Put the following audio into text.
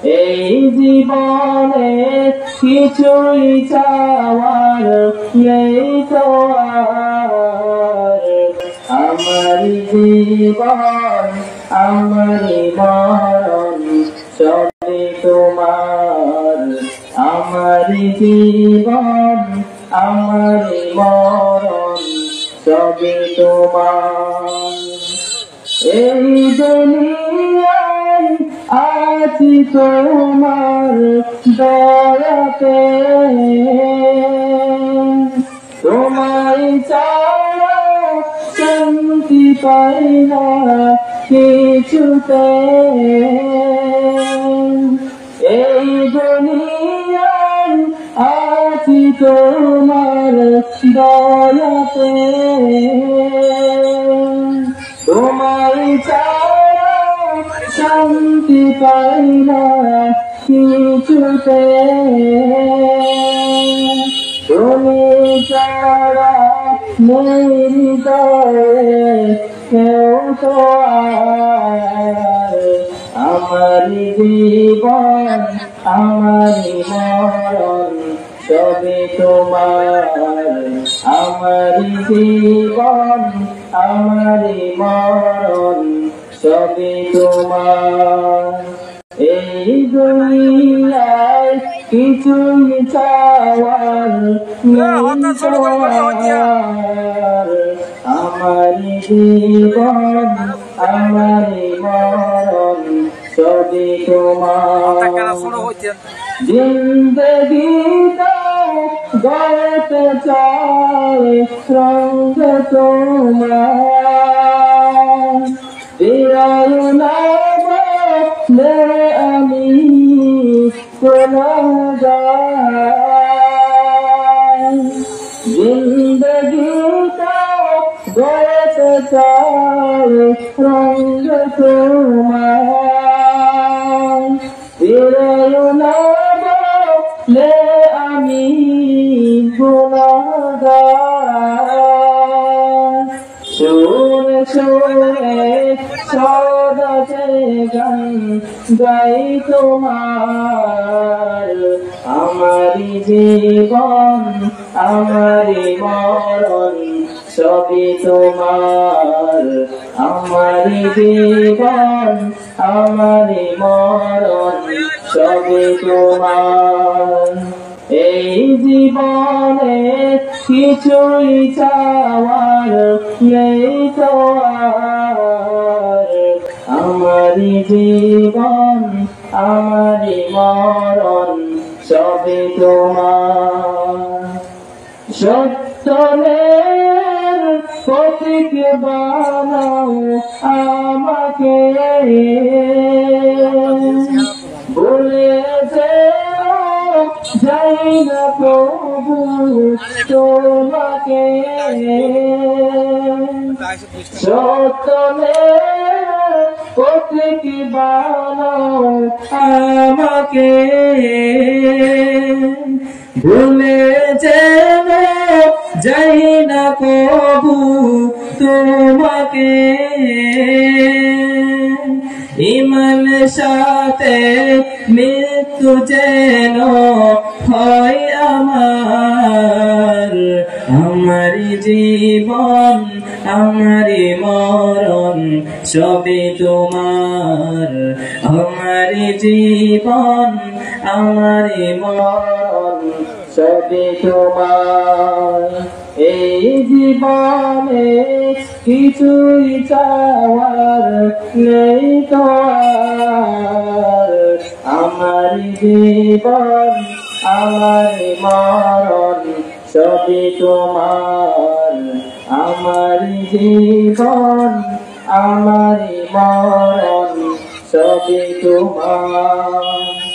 এই জীবনে কিছুই চাওয়ার নেই তো আর। আমার জীবন আমার মরণ সবই তোমার। আমার জীবন আমার মরণ সবই তোমার। এই দুনিয়ায় আছি তোমার দয়াতে, তোমায় ছাড়া শান্তি পাই না কিছুতে। এই দুনিয়ায় আছি তোমার দয়াতে, তোমায় ছাড়া শান্তি পাই না কিছুতে। তুমি ছাড়া নেই হৃদয়ে কেউ তো আর। আমার জীবন আমার মরণ সবই তোমার। আমার জীবন আমার মরণ সবই তোমার। এই দুনিয়ায় কিছুই চাওয়ার নেই তো আর। আমার জীবন আমার মরণ সবই তোমার। জিন্দগিটা গড়তে চাই রঙ তোমার। ফিরায় না বলে আমি গুনাহগার। জিন্দগিটা গড়তে চাই রঙ তোমার। ফিরায় না বলে আমি গুনাহগার। শুনে শুনে সদা গান গাই তোমার। আমারি জীবন আমারি মরণ সবই তোমার। আমারি জীবন আমারি মরণ সবই তোমার। এই জীবনে কিছুই চাওয়ার নেই তো আর। আমারি জীবন আমারি মরণ সবই তোমার। সত্যের প্রতীক বানাও আমাকে, ভুলে যাই না প্রভু তোমাকে। সত্যের প্রতীক বানাও আমাকে, ভুলে যাই না প্রভু তোমাকে। ইমান সাথে মৃত্যু যেন হয় আমার। আমারি জীবন আমারি মরণ সবই তোমার। আমারি জীবন আমারি মরণ সবই তোমার। এই জীবনে কিছুই চাওয়ার নেই তো আর। আমারি জীবন আমারি মরণ সবই তোমার। আমারি জীবন আমারি মরণ সবই তোমার।